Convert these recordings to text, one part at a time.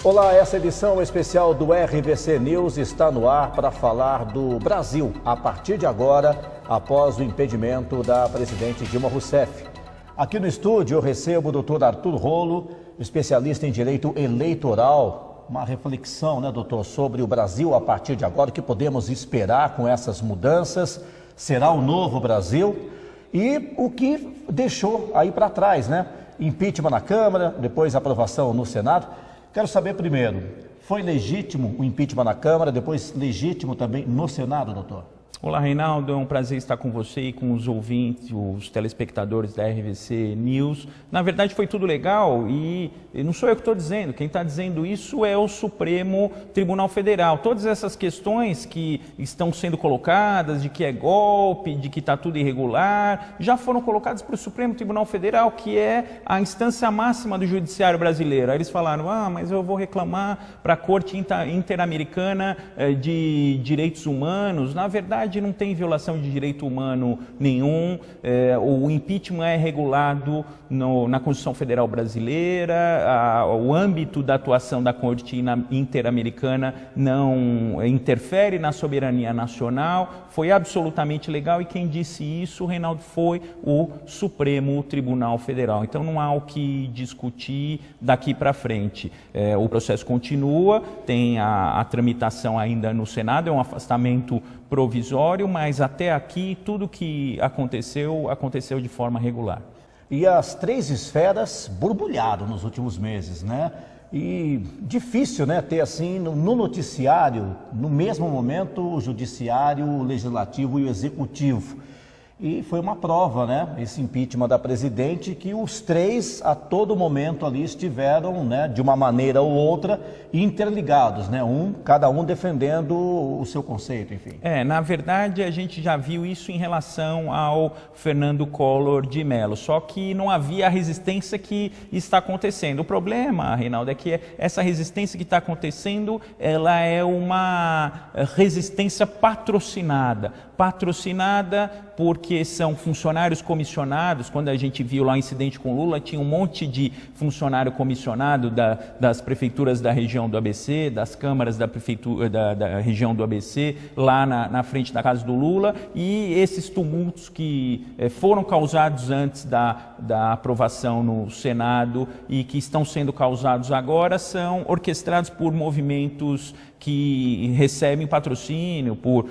Olá, essa edição especial do RVC News está no ar para falar do Brasil, a partir de agora, após o impedimento da presidente Dilma Rousseff. Aqui no estúdio eu recebo o Dr. Arthur Rolo, especialista em direito eleitoral. Uma reflexão, né, doutor, sobre o Brasil a partir de agora, o que podemos esperar com essas mudanças, será o novo Brasil e o que deixou aí para trás, né? Impeachment na Câmara, depois aprovação no Senado. Quero saber primeiro, foi legítimo o impeachment na Câmara, depois legítimo também no Senado, doutor? Olá, Reinaldo, é um prazer estar com você e com os ouvintes, os telespectadores da RVC News. Na verdade foi tudo legal e não sou eu que estou dizendo, quem está dizendo isso é o Supremo Tribunal Federal. Todas essas questões que estão sendo colocadas, de que é golpe, de que está tudo irregular, já foram colocadas para o Supremo Tribunal Federal, que é a instância máxima do judiciário brasileiro. Aí eles falaram, mas eu vou reclamar para a Corte Interamericana de Direitos Humanos. Na verdade, não tem violação de direito humano nenhum, o impeachment é regulado na Constituição Federal Brasileira, o âmbito da atuação da Corte Interamericana não interfere na soberania nacional, foi absolutamente legal e quem disse isso, Reinaldo, foi o Supremo Tribunal Federal. Então não há o que discutir daqui para frente. O processo continua, tem a tramitação ainda no Senado, é um afastamento provisório, mas até aqui tudo que aconteceu de forma regular. E as três esferas borbulharam nos últimos meses, né? E difícil, né, ter assim no noticiário, no mesmo momento, o judiciário, o legislativo e o executivo. E foi uma prova, né, esse impeachment da presidente, que os três a todo momento ali estiveram, né, de uma maneira ou outra, interligados, né, cada um defendendo o seu conceito, enfim. Na verdade a gente já viu isso em relação ao Fernando Collor de Mello, só que não havia a resistência que está acontecendo. O problema, Reinaldo, é que essa resistência que está acontecendo, ela é uma resistência patrocinada porque são funcionários comissionados. Quando a gente viu lá o incidente com Lula, tinha um monte de funcionário comissionado das prefeituras da região do ABC, das câmaras da prefeitura da região do ABC, lá na frente da casa do Lula, e esses tumultos que foram causados antes da aprovação no Senado e que estão sendo causados agora são orquestrados por movimentos que recebem patrocínio, por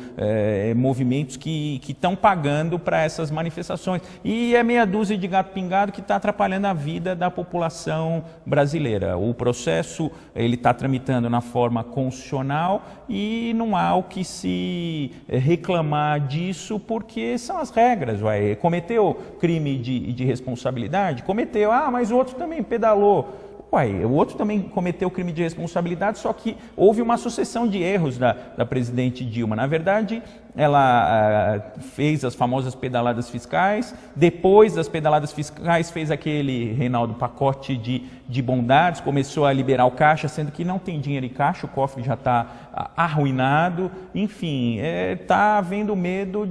movimentos que estão pagando para essas manifestações. E é meia dúzia de gato pingado que está atrapalhando a vida da população brasileira. O processo ele está tramitando na forma constitucional e não há o que se reclamar disso, porque são as regras. Cometeu crime de responsabilidade? Cometeu. Mas o outro também pedalou. O outro também cometeu crime de responsabilidade, só que houve uma sucessão de erros da presidente Dilma. Na verdade, ela fez as famosas pedaladas fiscais, depois das pedaladas fiscais fez aquele, Reinaldo, pacote de bondades, começou a liberar o caixa, sendo que não tem dinheiro em caixa, o cofre já está arruinado, enfim, está havendo medo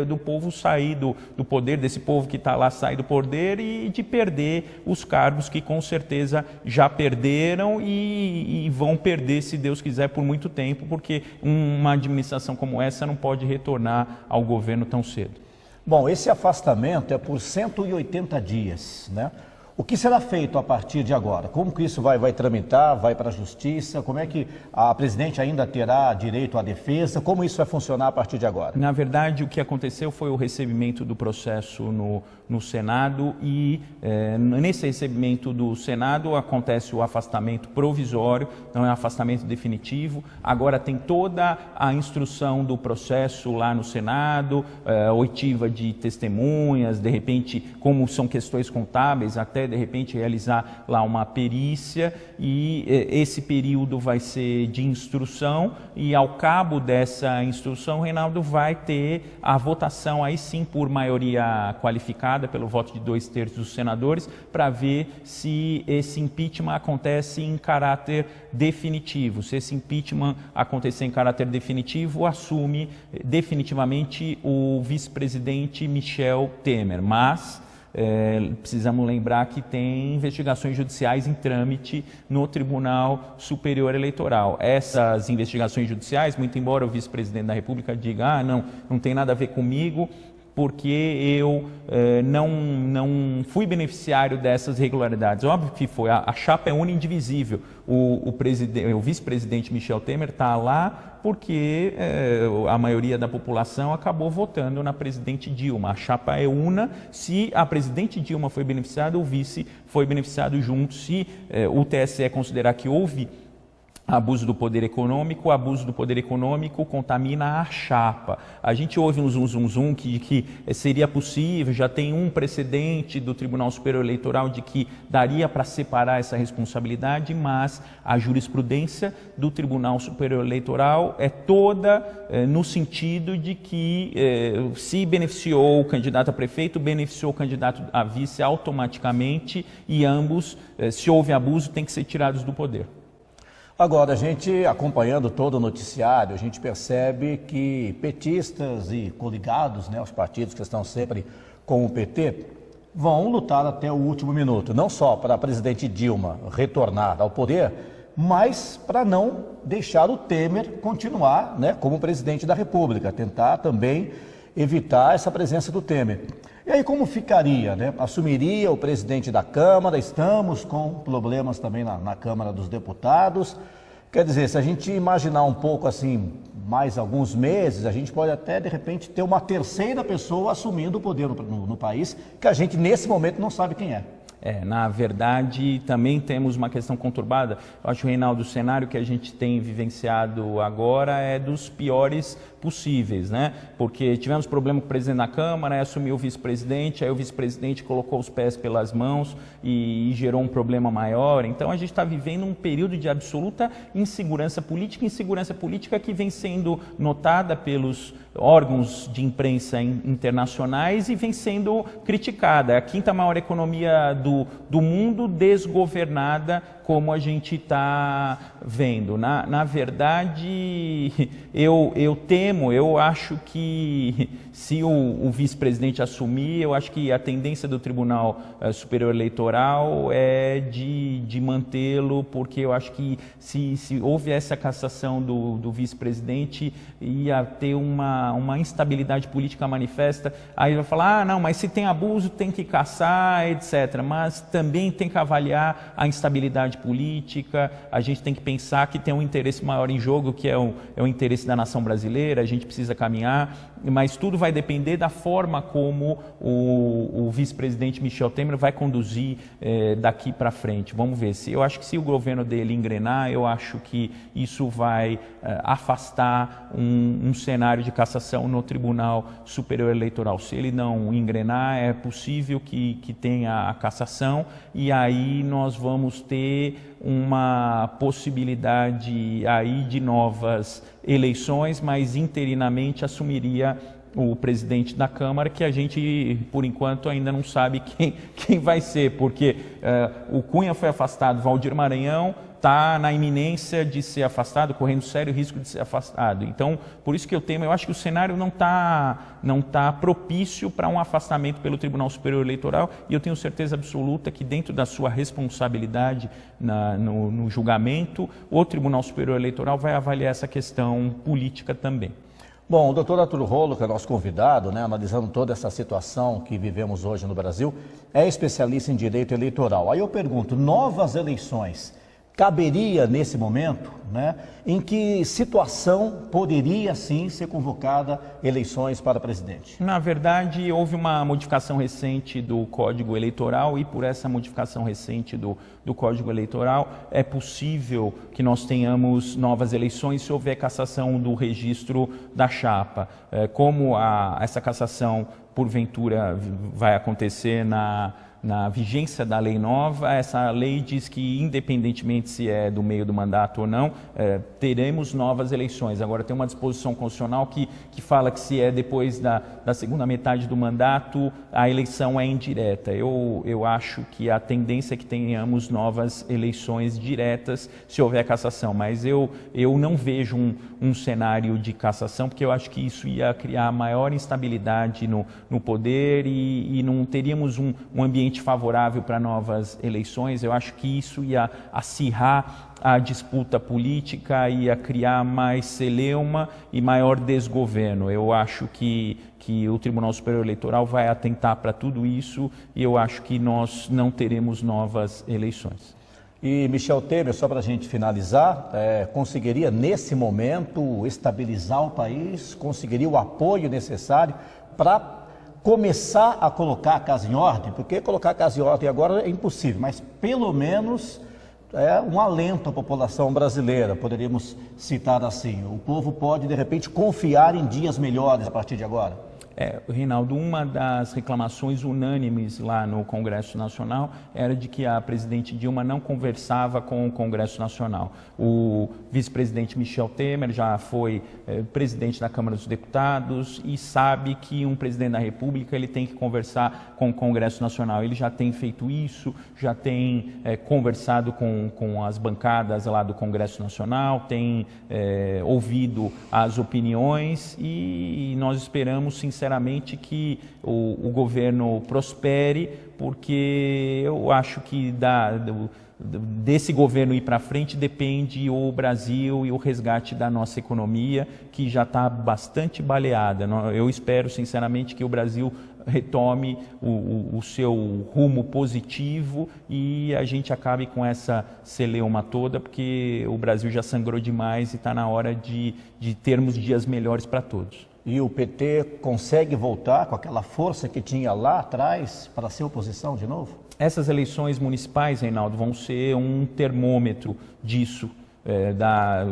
do povo sair do poder, desse povo que está lá sair do poder e de perder os cargos que com certeza já perderam e vão perder, se Deus quiser, por muito tempo, porque uma administração como essa não pode retornar ao governo tão cedo. Bom, esse afastamento é por 180 dias, né? O que será feito a partir de agora? Como que isso vai tramitar? Vai para a justiça? Como é que a presidente ainda terá direito à defesa? Como isso vai funcionar a partir de agora? Na verdade, o que aconteceu foi o recebimento do processo no Senado e nesse recebimento do Senado acontece o afastamento provisório, não é um afastamento definitivo. Agora tem toda a instrução do processo lá no Senado, oitiva de testemunhas, de repente, como são questões contábeis, até de repente realizar lá uma perícia e esse período vai ser de instrução e ao cabo dessa instrução, Reinaldo, vai ter a votação aí sim por maioria qualificada, pelo voto de 2/3 dos senadores, para ver se esse impeachment acontece em caráter definitivo. Se esse impeachment acontecer em caráter definitivo, assume definitivamente o vice-presidente Michel Temer, mas precisamos lembrar que tem investigações judiciais em trâmite no Tribunal Superior Eleitoral. Essas investigações judiciais, muito embora o vice-presidente da República diga, não tem nada a ver comigo, porque eu não fui beneficiário dessas irregularidades. Óbvio que foi, a chapa é única e indivisível. O vice-presidente Michel Temer está lá porque a maioria da população acabou votando na presidente Dilma. A chapa é una. Se a presidente Dilma foi beneficiada, o vice foi beneficiado junto. Se o TSE considerar que houve abuso do poder econômico, o abuso do poder econômico contamina a chapa. A gente ouve um zum que seria possível, já tem um precedente do Tribunal Superior Eleitoral de que daria para separar essa responsabilidade, mas a jurisprudência do Tribunal Superior Eleitoral é toda no sentido de que se beneficiou o candidato a prefeito, beneficiou o candidato a vice automaticamente e ambos, se houve abuso, têm que ser tirados do poder. Agora, a gente acompanhando todo o noticiário, a gente percebe que petistas e coligados, né, os partidos que estão sempre com o PT, vão lutar até o último minuto, não só para a presidente Dilma retornar ao poder, mas para não deixar o Temer continuar, né, como presidente da República, tentar também evitar essa presença do Temer. E aí como ficaria, né? Assumiria o presidente da Câmara, estamos com problemas também na Câmara dos Deputados. Quer dizer, se a gente imaginar um pouco assim, mais alguns meses, a gente pode até de repente ter uma terceira pessoa assumindo o poder no país, que a gente nesse momento não sabe quem é. Na verdade, também temos uma questão conturbada. Eu acho, Reinaldo, o cenário que a gente tem vivenciado agora é dos piores possíveis, né? Porque tivemos problema com o presidente da Câmara, aí assumiu o vice-presidente, aí o vice-presidente colocou os pés pelas mãos e gerou um problema maior. Então, a gente está vivendo um período de absoluta insegurança política que vem sendo notada pelos órgãos de imprensa internacionais e vem sendo criticada. É a quinta maior economia do mundo desgovernada, como a gente está vendo. Na verdade, eu temo, eu acho que se o vice-presidente assumir, eu acho que a tendência do Tribunal Superior Eleitoral é de mantê-lo, porque eu acho que se houve essa cassação do vice-presidente, ia ter uma instabilidade política manifesta. Aí vai falar, não, mas se tem abuso tem que cassar, etc. Mas também tem que avaliar a instabilidade política, a gente tem que pensar que tem um interesse maior em jogo, que é o interesse da nação brasileira, a gente precisa caminhar, mas tudo vai depender da forma como o vice-presidente Michel Temer vai conduzir daqui para frente. Vamos ver. Eu acho que se o governo dele engrenar, eu acho que isso vai afastar um cenário de cassação no Tribunal Superior Eleitoral. Se ele não engrenar, é possível que tenha a cassação e aí nós vamos ter uma possibilidade aí de novas eleições, mas interinamente assumiria o presidente da Câmara, que a gente, por enquanto, ainda não sabe quem vai ser, porque o Cunha foi afastado, Valdir Maranhão está na iminência de ser afastado, correndo sério risco de ser afastado. Então, por isso que eu acho que o cenário não tá propício para um afastamento pelo Tribunal Superior Eleitoral, e eu tenho certeza absoluta que dentro da sua responsabilidade no julgamento, o Tribunal Superior Eleitoral vai avaliar essa questão política também. Bom, o doutor Arthur Rollo, que é nosso convidado, né, analisando toda essa situação que vivemos hoje no Brasil, é especialista em direito eleitoral. Aí eu pergunto, novas eleições caberia nesse momento, né? Em que situação poderia sim ser convocada eleições para presidente? Na verdade, houve uma modificação recente do Código Eleitoral e por essa modificação recente do Código Eleitoral é possível que nós tenhamos novas eleições se houver cassação do registro da chapa. Como essa cassação porventura vai acontecer na vigência da lei nova. Essa lei diz que, independentemente se é do meio do mandato ou não, teremos novas eleições. Agora, tem uma disposição constitucional que fala que se é depois da segunda metade do mandato, a eleição é indireta. Eu acho que a tendência é que tenhamos novas eleições diretas se houver cassação, mas eu não vejo um cenário de cassação, porque eu acho que isso ia criar maior instabilidade no poder e não teríamos um ambiente favorável para novas eleições. Eu acho que isso ia acirrar a disputa política, ia criar mais celeuma e maior desgoverno. Eu acho que o Tribunal Superior Eleitoral vai atentar para tudo isso e eu acho que nós não teremos novas eleições. E Michel Temer, só para a gente finalizar, conseguiria nesse momento estabilizar o país, conseguiria o apoio necessário para começar a colocar a casa em ordem? Porque colocar a casa em ordem agora é impossível, mas pelo menos um alento à população brasileira, poderíamos citar assim. O povo pode, de repente, confiar em dias melhores a partir de agora. Reinaldo, uma das reclamações unânimes lá no Congresso Nacional era de que a presidente Dilma não conversava com o Congresso Nacional. O vice-presidente Michel Temer já foi presidente da Câmara dos Deputados e sabe que um presidente da República ele tem que conversar com o Congresso Nacional. Ele já tem feito isso, já tem conversado com as bancadas lá do Congresso Nacional, tem ouvido as opiniões e nós esperamos sinceramente que o governo prospere, porque eu acho que desse governo ir para frente depende o Brasil e o resgate da nossa economia, que já está bastante baleada. Eu espero sinceramente que o Brasil retome o seu rumo positivo e a gente acabe com essa celeuma toda, porque o Brasil já sangrou demais e está na hora de termos dias melhores para todos. E o PT consegue voltar com aquela força que tinha lá atrás para ser oposição de novo? Essas eleições municipais, Reinaldo, vão ser um termômetro disso,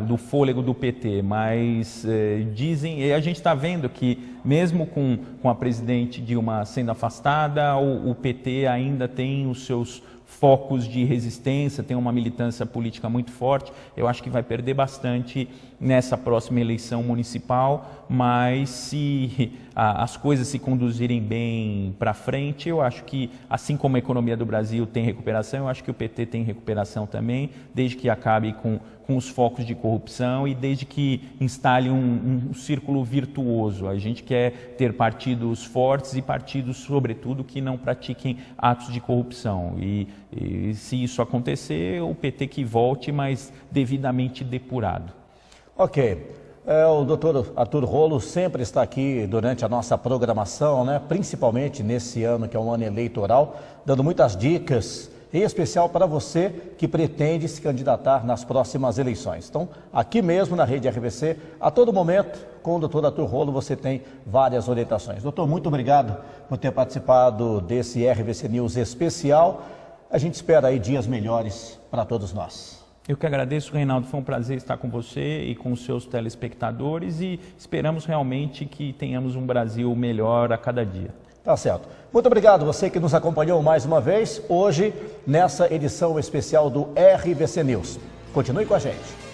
do fôlego do PT, mas dizem, e a gente está vendo que mesmo com a presidente Dilma sendo afastada, o PT ainda tem os seus focos de resistência, tem uma militância política muito forte. Eu acho que vai perder bastante nessa próxima eleição municipal, mas se as coisas se conduzirem bem para frente, eu acho que, assim como a economia do Brasil tem recuperação, eu acho que o PT tem recuperação também, desde que acabe com os focos de corrupção e desde que instale um círculo virtuoso. A gente quer ter partidos fortes e partidos, sobretudo, que não pratiquem atos de corrupção. E se isso acontecer, o PT que volte, mas devidamente depurado. Ok. O doutor Arthur Rollo sempre está aqui durante a nossa programação, né? Principalmente nesse ano que é um ano eleitoral, dando muitas dicas, em especial para você que pretende se candidatar nas próximas eleições. Então, aqui mesmo na Rede RVC, a todo momento, com o doutor Arthur Rollo, você tem várias orientações. Doutor, muito obrigado por ter participado desse RVC News especial. A gente espera aí dias melhores para todos nós. Eu que agradeço, Reinaldo, foi um prazer estar com você e com os seus telespectadores e esperamos realmente que tenhamos um Brasil melhor a cada dia. Tá certo. Muito obrigado você que nos acompanhou mais uma vez hoje nessa edição especial do RVC News. Continue com a gente.